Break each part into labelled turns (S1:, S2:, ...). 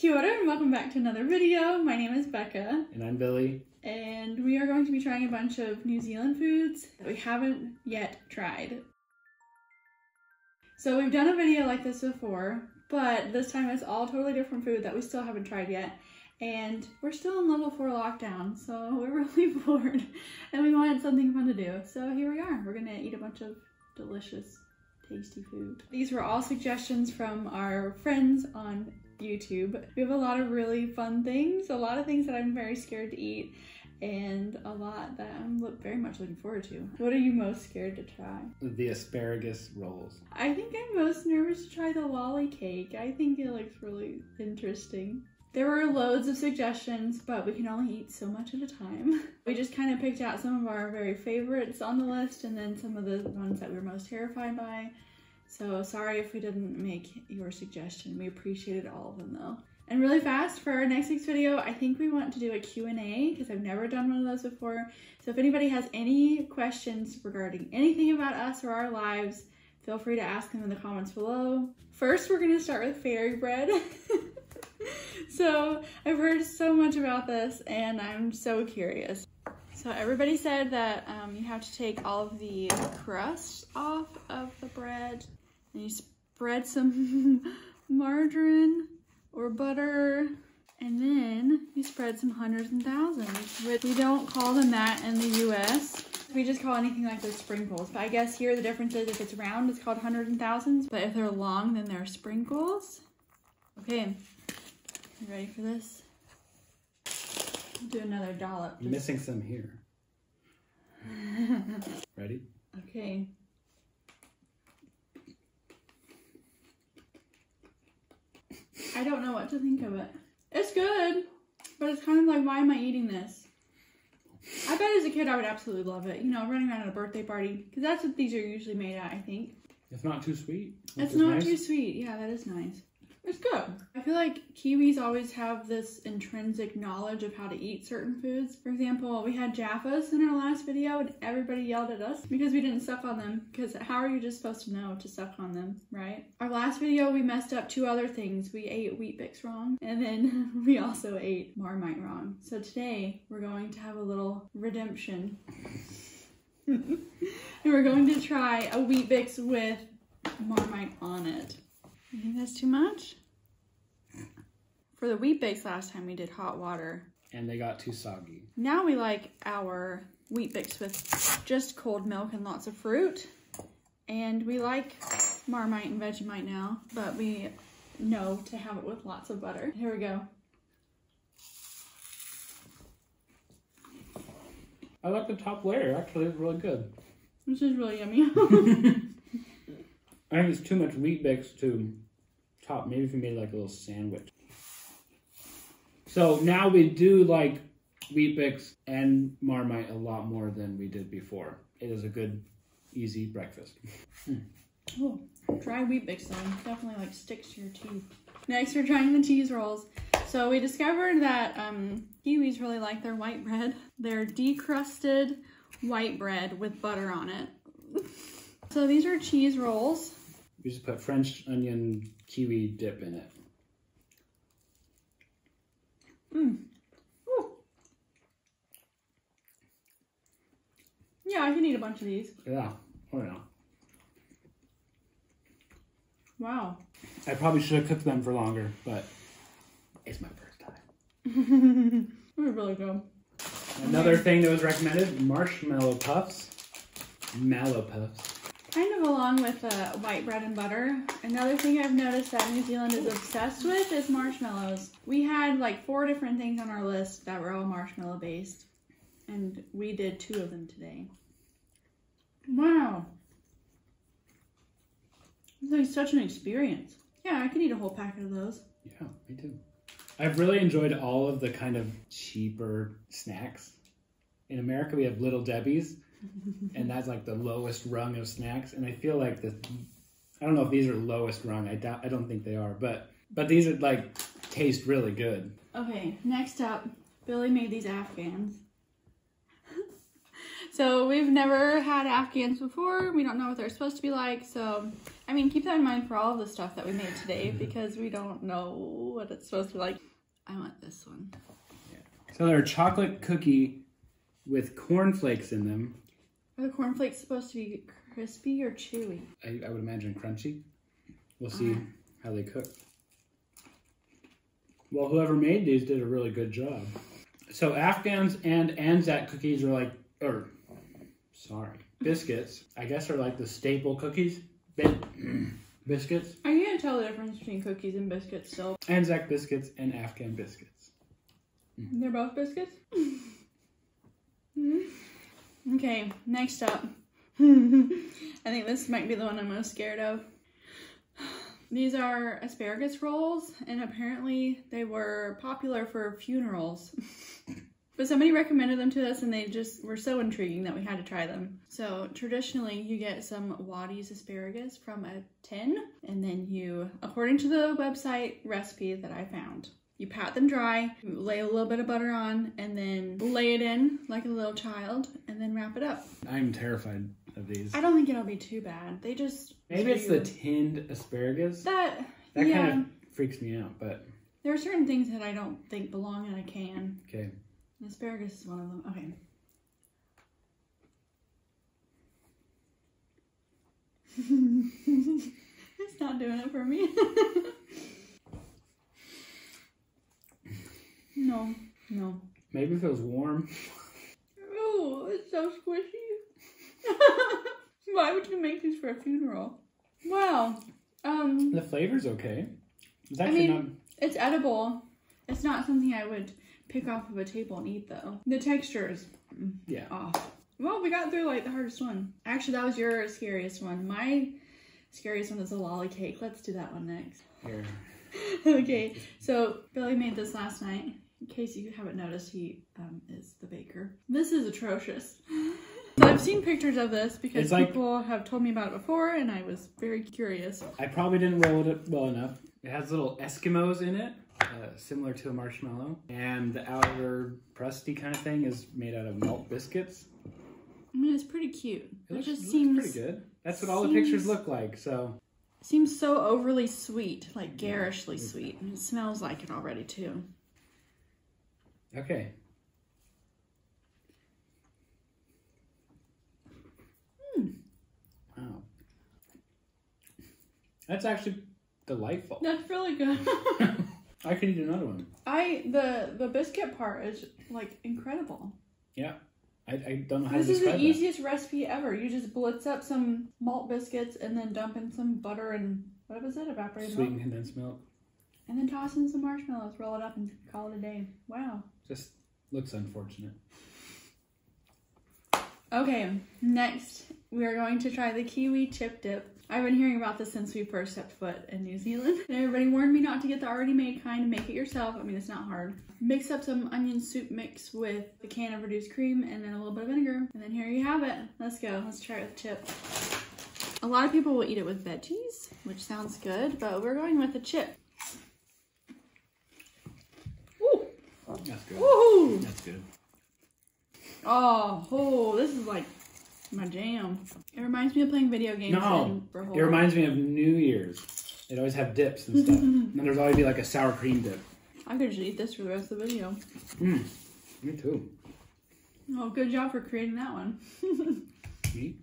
S1: Kia ora and welcome back to another video. My name is Becca.
S2: And I'm Billy.
S1: And we are going to be trying a bunch of New Zealand foods that we haven't yet tried. So we've done a video like this before, but this time it's all totally different food that we still haven't tried yet. And we're still in level 4 lockdown, so we're really bored and we wanted something fun to do. So here we are. We're gonna eat a bunch of delicious, tasty food. These were all suggestions from our friends on YouTube. We have a lot of really fun things, a lot of things that I'm very scared to eat, and a lot that I'm very much looking forward to. What are you most scared to try?
S2: The asparagus rolls.
S1: I think I'm most nervous to try the lolly cake. I think it looks really interesting. There were loads of suggestions, but we can only eat so much at a time. We just kind of picked out some of our very favorites on the list and then some of the ones that we were most terrified by. So sorry if we didn't make your suggestion. We appreciated all of them though. And really fast, for our next week's video, I think we want to do a Q&A because I've never done one of those before. So if anybody has any questions regarding anything about us or our lives, feel free to ask them in the comments below. First, we're gonna start with fairy bread. So I've heard so much about this and I'm so curious. So everybody said that you have to take all of the crust off of the bread and you spread some margarine or butter, and then you spread some hundreds and thousands, which we don't call them that in the US. We just call anything like this sprinkles. But I guess here the difference is if it's round, it's called hundreds and thousands, but if they're long, then they're sprinkles. Okay, you ready for this? I'll do another dollop.
S2: I'm missing some here. Ready?
S1: Okay. I don't know what to think of it. It's good, but it's kind of like, why am I eating this? I bet as a kid I would absolutely love it. You know, running around at a birthday party, because that's what these are usually made at, I think.
S2: It's not too sweet.
S1: It's not too sweet. Yeah, that is nice. It's good. I feel like Kiwis always have this intrinsic knowledge of how to eat certain foods. For example, we had Jaffas in our last video and everybody yelled at us because we didn't suck on them, because how are you just supposed to know to suck on them, right? Our last video, we messed up 2 other things. We ate Weetbix wrong, and then we also ate Marmite wrong. So today, we're going to have a little redemption. And we're going to try a Weetbix with Marmite on it. You think that's too much? For the Weetbix last time we did hot water.
S2: And they got too soggy.
S1: Now we like our Weetbix with just cold milk and lots of fruit. And we like Marmite and Vegemite now, but we know to have it with lots of butter. Here we go.
S2: I like the top layer, actually, it's really good.
S1: This is really yummy.
S2: I think it's too much Weetbix to top. Maybe if we made like a little sandwich. So now we do like Weetbix and Marmite a lot more than we did before. It is a good, easy breakfast.
S1: Oh, try Weetbix though. Definitely like sticks to your teeth. Next, we're trying the cheese rolls. So we discovered that Kiwis really like their white bread. They're decrusted white bread with butter on it. So these are cheese rolls.
S2: We just put French onion kiwi dip in it.
S1: Ooh. Yeah, I can eat a bunch of these.
S2: Yeah. Oh yeah.
S1: Wow.
S2: I probably should have cooked them for longer, but it's my first time.
S1: They're really good.
S2: Another thing that was recommended, marshmallow puffs. Mallow puffs.
S1: Kind of along with white bread and butter. Another thing I've noticed that New Zealand is obsessed with is marshmallows. We had like 4 different things on our list that were all marshmallow based. And we did 2 of them today. Wow. It's like such an experience. Yeah, I could eat a whole packet of those.
S2: Yeah, me too. I've really enjoyed all of the kind of cheaper snacks. In America, we have Little Debbie's. And that's like the lowest rung of snacks, and I feel like this, I don't know if these are lowest rung, I don't think they are, but these are like taste really good.
S1: Okay, next up, Billy made these Afghans. So we've never had Afghans before, we don't know what they're supposed to be like, so I mean, keep that in mind for all of the stuff that we made today because we don't know what it's supposed to be like. I want this one.
S2: Yeah. So they're a chocolate cookie with cornflakes in them.
S1: Are the cornflakes supposed to be crispy or chewy?
S2: I would imagine crunchy. We'll see how they cook. Well, whoever made these did a really good job. So Afghans and Anzac cookies are like, biscuits, I guess are like the staple cookies. Biscuits.
S1: I can't tell the difference between cookies and biscuits still.
S2: Anzac biscuits and Afghan biscuits.
S1: They're both biscuits? Okay, next up. I think this might be the one I'm most scared of. These are asparagus rolls, and apparently they were popular for funerals. But somebody recommended them to us, and they just were so intriguing that we had to try them. So traditionally, you get some Waddy's asparagus from a tin, and then you, according to the website recipe that I found, you pat them dry, lay a little bit of butter on, and then lay it in like a little child, and then wrap it up.
S2: I'm terrified of these.
S1: I don't think it'll be too bad. They just...
S2: Maybe it's the tinned asparagus. That
S1: yeah.
S2: kind of freaks me out, but...
S1: There are certain things that I don't think belong in a can.
S2: Okay.
S1: Asparagus is one of them. Okay. It's not doing it for me. No.
S2: Maybe if it was warm.
S1: Oh, it's so squishy. Why would you make these for a funeral? Wow.
S2: The flavor's okay. It's actually
S1: it's edible. It's not something I would pick off of a table and eat though. The texture is off. Well, we got through like the hardest one. Actually, that was your scariest one. My scariest one is a lolly cake. Let's do that one next.
S2: Here.
S1: Okay, so Billy made this last night. In case you haven't noticed, he is the baker. This is atrocious. So I've seen pictures of this because people have told me about it before, and I was very curious.
S2: I probably didn't roll it well enough. It has little Eskimos in it, similar to a marshmallow, and the outer crusty kind of thing is made out of malt biscuits.
S1: I mean, it's pretty cute.
S2: It just seems pretty good. That's what all the pictures look like. So
S1: seems so overly sweet, like garishly sweet, and it smells like it already too.
S2: Okay. Wow. That's actually delightful.
S1: That's really good.
S2: I could eat another one.
S1: The biscuit part is like incredible.
S2: Yeah. I don't know how to describe it.
S1: This is the easiest recipe ever. You just blitz up some malt biscuits and then dump in some butter and what was it? Evaporated milk?
S2: Sweetened condensed milk.
S1: And then toss in some marshmallows, roll it up and call it a day. Wow.
S2: Just looks unfortunate.
S1: Okay, next we are going to try the kiwi chip dip. I've been hearing about this since we first stepped foot in New Zealand. And everybody warned me not to get the already made kind, make it yourself. I mean, it's not hard. Mix up some onion soup mix with a can of reduced cream and then a little bit of vinegar. And then here you have it. Let's go. Let's try it with chip. A lot of people will eat it with veggies, which sounds good, but we're going with the chip. Ooh.
S2: That's good.
S1: Woohoo!
S2: That's good.
S1: Oh, this is like my jam. It reminds me of playing video games.
S2: No, it reminds me of New Year's. They'd always have dips and stuff. And there's always be like a sour cream dip.
S1: I could just eat this for the rest of the video.
S2: Me too.
S1: Oh, good job for creating that one.
S2: Me?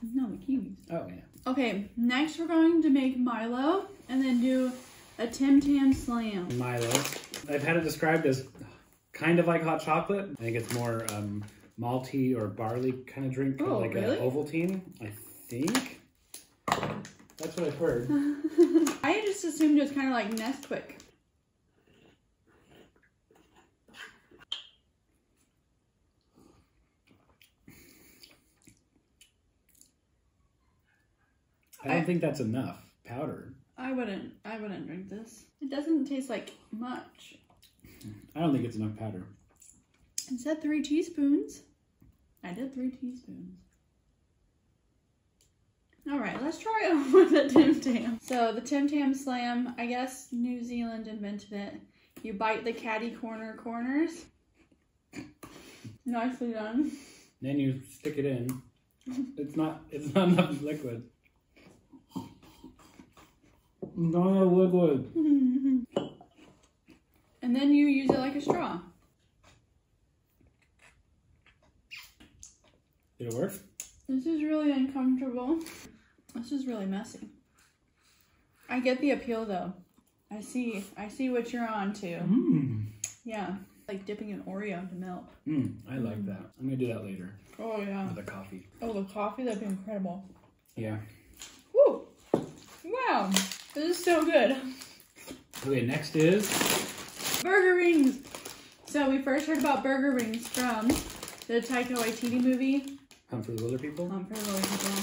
S1: No, the kiwis.
S2: Oh, yeah.
S1: Okay, next we're going to make Milo and then do a Tim Tam Slam.
S2: Milo. I've had it described as kind of like hot chocolate. I think it's more malty or barley kind of drink, kind of like
S1: really?
S2: an Ovaltine, I think. That's what I've heard.
S1: I just assumed it was kind of like Nesquik.
S2: I don't think that's enough powder.
S1: I wouldn't drink this. It doesn't taste like much.
S2: I don't think it's enough powder.
S1: It said 3 teaspoons. I did 3 teaspoons. All right, let's try it with the Tim Tam. So the Tim Tam Slam, I guess New Zealand invented it. You bite the catty corners. Nicely done.
S2: Then you stick it in. It's not enough liquid. Don't have liquid.
S1: And then you use it like a straw.
S2: Did it work?
S1: This is really uncomfortable. This is really messy. I get the appeal though. I see what you're on to. Yeah, like dipping an Oreo into milk.
S2: I like that. I'm gonna do that later.
S1: Oh yeah.
S2: With the coffee.
S1: Oh, the coffee, that'd be incredible.
S2: Yeah.
S1: Woo! Wow, this is so good.
S2: Okay, next is
S1: Burger rings. So we first heard about burger rings from the Taika Waititi movie.
S2: Hunt for the Wilder People.
S1: Hunt for the Wilder People.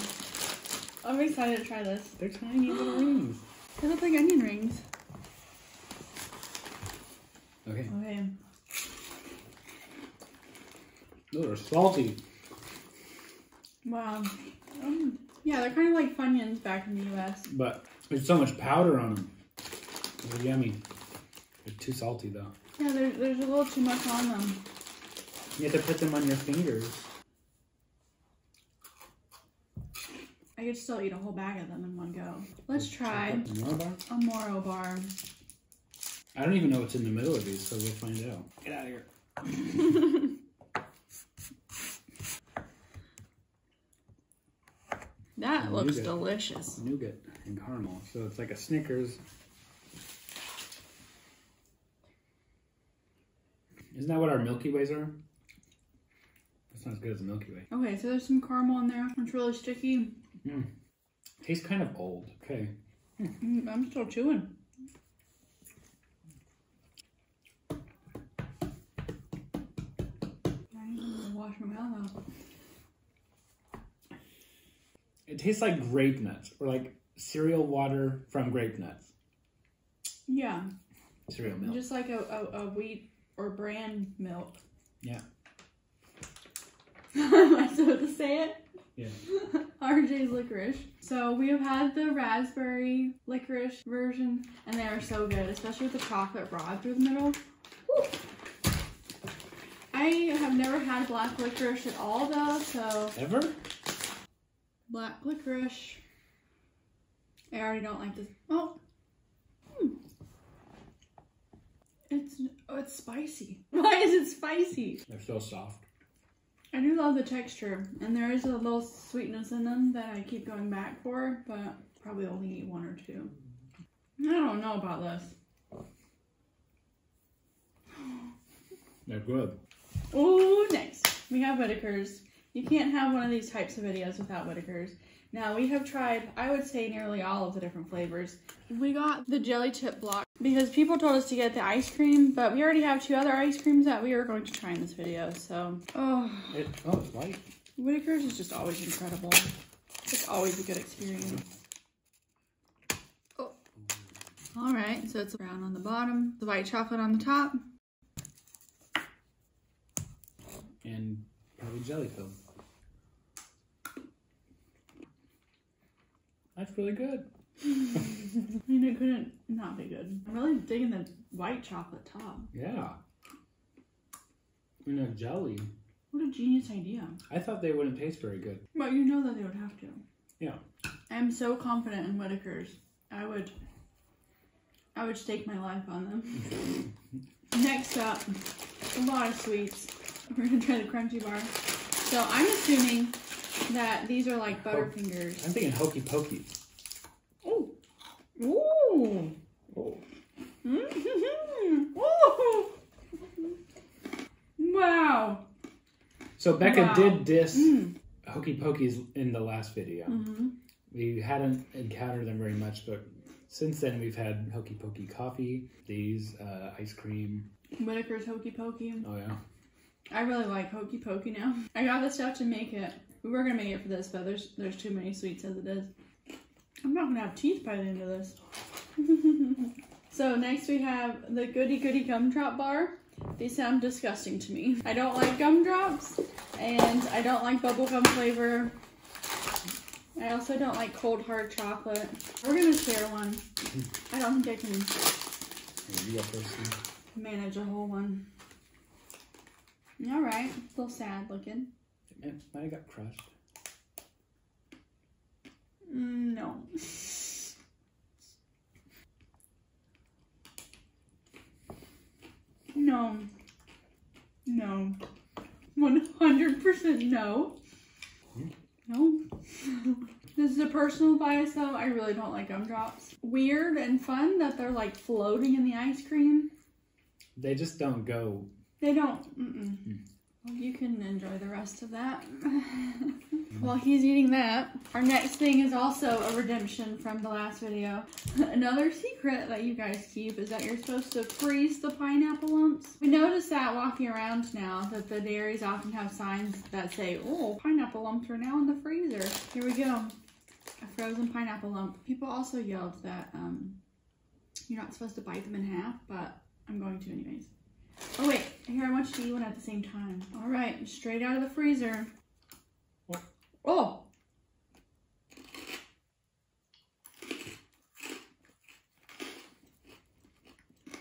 S1: I'm excited to try this.
S2: They're tiny little rings.
S1: They look like onion rings.
S2: Okay.
S1: Okay.
S2: Those are salty.
S1: Wow. Yeah, they're kind of like Funyuns back in the US.
S2: But there's so much powder on them. They're yummy. They're too salty though.
S1: Yeah, there's a little too much on them.
S2: You have to put them on your fingers.
S1: I could still eat a whole bag of them in one go. Let's try a Moro Bar.
S2: I don't even know what's in the middle of these, so we'll find out. Get out of here.
S1: That looks delicious.
S2: Nougat and caramel. So it's like a Snickers. Isn't that what our Milky Ways are? That's not as good as a Milky Way.
S1: Okay, so there's some caramel in there. It's really sticky.
S2: Tastes kind of old. Okay.
S1: I'm still chewing. I need to wash my mouth out.
S2: It tastes like grape nuts, or like cereal water from grape nuts.
S1: Yeah.
S2: Cereal milk.
S1: Just like a wheat or bran milk.
S2: Yeah.
S1: Am I supposed to say it?
S2: Yeah.
S1: RJ's licorice. So we have had the raspberry licorice version, and they are so good, especially with the chocolate broad through the middle. Woo. I have never had black licorice at all though, so.
S2: Ever?
S1: Black licorice. I already don't like this. Oh. It's spicy. Why is it spicy?
S2: They're so soft.
S1: I do love the texture, and there is a little sweetness in them that I keep going back for, but probably only eat one or two. I don't know about this.
S2: They're good.
S1: Oh, next we have Whittakers. You can't have one of these types of videos without Whittakers. Now we have tried, I would say, nearly all of the different flavors. We got the jelly chip block because people told us to get the ice cream, but we already have two other ice creams that we are going to try in this video. So,
S2: It's white.
S1: Whittakers is just always incredible. It's always a good experience. Oh. All right, so it's brown on the bottom, the white chocolate on the top.
S2: And probably jelly filled. That's really good.
S1: I mean, it couldn't not be good. I'm really digging the white chocolate top.
S2: Yeah. And a jelly.
S1: What a genius idea.
S2: I thought they wouldn't taste very good.
S1: But you know that they would have to.
S2: Yeah.
S1: I'm so confident in Whittakers. I would stake my life on them. Next up, a lot of sweets. We're gonna try the crunchy bar. So I'm assuming that these are like Butterfingers.
S2: I'm thinking Hokey Pokey.
S1: Ooh. Ooh.
S2: Oh.
S1: Mm-hmm. Ooh. Wow.
S2: So Becca did diss Hokey Pokeys in the last video. We hadn't encountered them very much, but since then we've had Hokey Pokey coffee, these ice cream.
S1: Whittaker's Hokey Pokey.
S2: Oh yeah.
S1: I really like Hokey Pokey now. I got the stuff to make it. We were gonna make it for this, but there's too many sweets as it is. I'm not gonna have teeth by the end of this. So next we have the Goody Goody Gumdrop Bar. These sound disgusting to me. I don't like gumdrops, and I don't like bubblegum flavor. I also don't like cold hard chocolate. We're gonna share one. I don't think I can manage a whole one. All right, a little sad looking.
S2: It might have got crushed.
S1: No. No. No. 100% no. No. This is a personal bias though. I really don't like gumdrops. Weird and fun that they're like floating in the ice cream.
S2: They just don't go.
S1: They don't. Well, you can enjoy the rest of that. While he's eating that, our next thing is also a redemption from the last video. Another secret that you guys keep is that you're supposed to freeze the pineapple lumps. We noticed that walking around now that the dairies often have signs that say, oh, pineapple lumps are now in the freezer. Here we go. A frozen pineapple lump. People also yelled that you're not supposed to bite them in half, but I'm going to anyways. Oh wait, here I want you to eat one at the same time. All right, straight out of the freezer. Oh!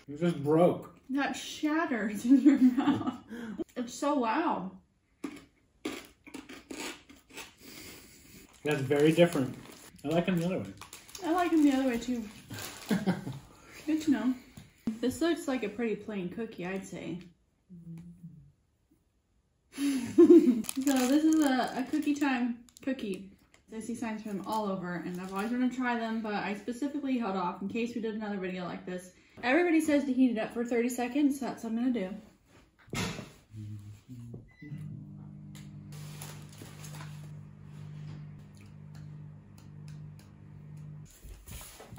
S2: It just broke.
S1: That shatters in your mouth. It's so loud.
S2: That's very different. I like them the other way.
S1: I like them the other way too. Good to know. This looks like a pretty plain cookie, I'd say. So this is a cookie time cookie. I see signs for them all over and I've always wanted to try them, but I specifically held off in case we did another video like this. Everybody says to heat it up for 30 seconds, so that's what I'm gonna do.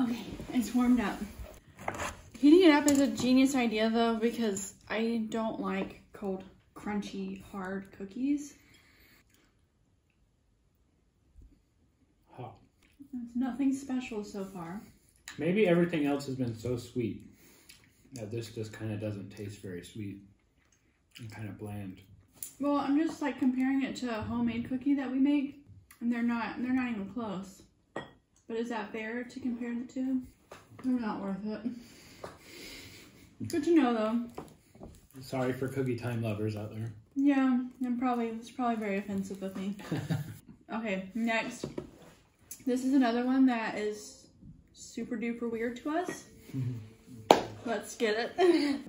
S1: Okay, it's warmed up. Heating it up is a genius idea though, because I don't like cold, crunchy, hard cookies.
S2: Hot.
S1: It's nothing special so far.
S2: Maybe everything else has been so sweet that this just kind of doesn't taste very sweet and kind of bland.
S1: Well, I'm just like comparing it to a homemade cookie that we make, and they're not even close. But is that fair to compare the two? They're not worth it. Good to know though.
S2: Sorry for cookie time lovers out there.
S1: Yeah, it's probably very offensive of me. Okay, next. This is another one that is super duper weird to us. Let's get it.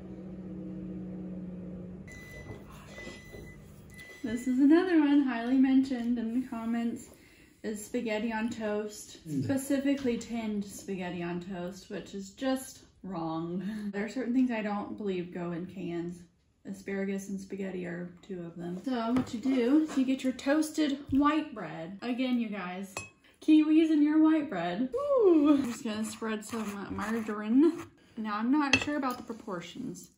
S1: This is another one highly mentioned in the comments. Is spaghetti on toast, specifically tinned spaghetti on toast, which is just wrong. There are certain things I don't believe go in cans. Asparagus and spaghetti are two of them. So what you do is you get your toasted white bread. Again, you guys, kiwis in your white bread. Ooh. I'm just gonna spread some margarine. Now I'm not sure about the proportions.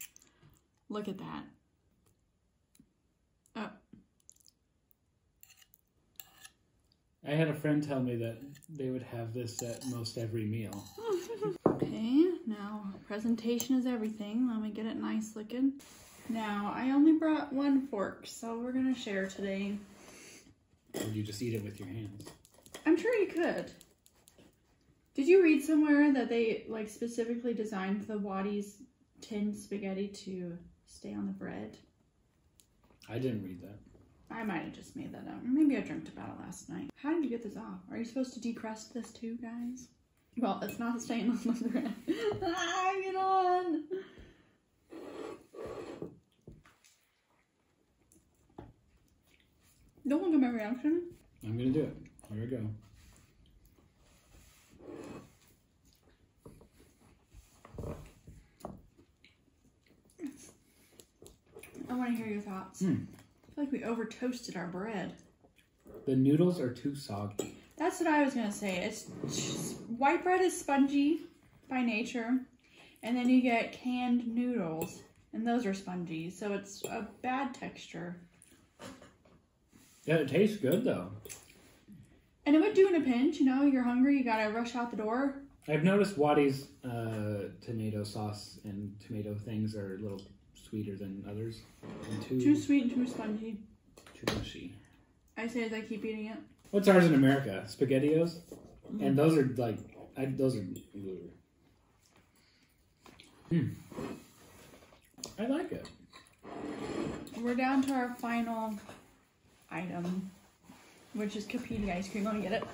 S1: Look at that. Oh.
S2: I had a friend tell me that they would have this at most every meal.
S1: Okay, now presentation is everything. Let me get it nice looking. Now, I only brought one fork, so we're gonna share today.
S2: Or you just eat it with your hands?
S1: I'm sure you could. Did you read somewhere that they like specifically designed the Waddy's tinned spaghetti to stay on the bread?
S2: I didn't read that.
S1: I might have just made that up. Or maybe I dreamt about it last night. How did you get this off? Are you supposed to decrust this too, guys? Well, it's not staying on the bread. Ah, get on! Don't look at my reaction.
S2: I'm gonna do it. Here we go.
S1: I want to hear your thoughts. I feel like we over toasted our bread.
S2: The noodles are too soggy.
S1: That's what I was gonna say. It's white bread is spongy by nature, and then you get canned noodles, and those are spongy, so it's a bad texture.
S2: Yeah, it tastes good though.
S1: And it would do in a pinch, you know, you're hungry, you gotta rush out the door.
S2: I've noticed Waddy's tomato sauce and tomato things are a little sweeter than others. And
S1: too sweet and too spongy.
S2: Too mushy.
S1: I say as I keep eating it.
S2: What's ours in America? SpaghettiOs? And those are like, those are... I like it.
S1: We're down to our final item, which is Kapiti ice cream. Let me get it.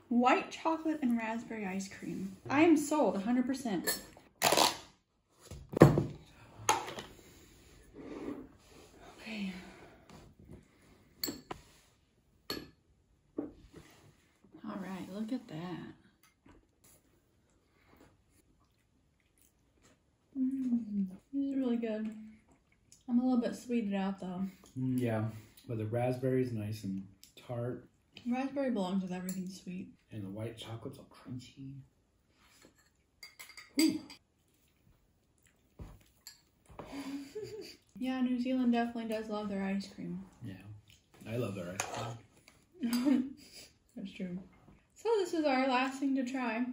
S1: White chocolate and raspberry ice cream. I am sold 100%. Look at that. This is really good. I'm a little bit sweeted out though.
S2: Yeah, but the raspberry is nice and tart.
S1: Raspberry belongs with everything sweet.
S2: And the white chocolate's all crunchy. Whew.
S1: Yeah, New Zealand definitely does love their ice cream.
S2: Yeah, I love their ice cream.
S1: That's true. So this is our last thing to try.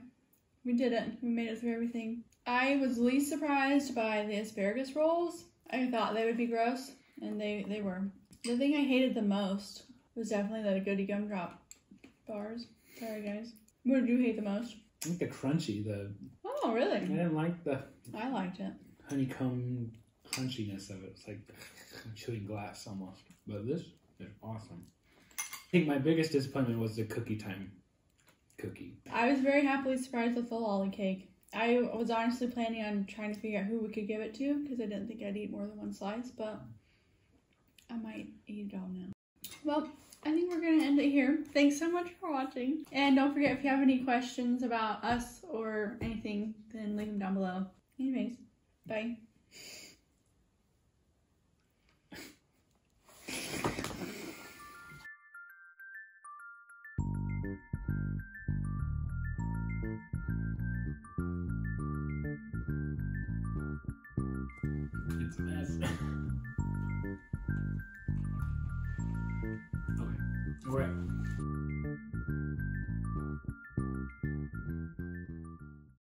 S1: We did it. We made it through everything. I was least surprised by the asparagus rolls. I thought they would be gross, and they were. The thing I hated the most was definitely the Goody Gumdrop bars. Sorry, guys. What did you hate the most?
S2: I think the crunchy,
S1: Oh, really?
S2: I didn't like the
S1: I liked it.
S2: honeycomb crunchiness of it. It's like chewing glass almost. But this is awesome. I think my biggest disappointment was the cookie time cookie.
S1: I was very happily surprised with the lolly cake. I was honestly planning on trying to figure out who we could give it to because I didn't think I'd eat more than one slice, but I might eat it all now. Well, I think we're going to end it here. Thanks so much for watching. And don't forget, if you have any questions about us or anything, then leave them down below. Anyways, bye.
S2: It's a mess. Okay, we're out.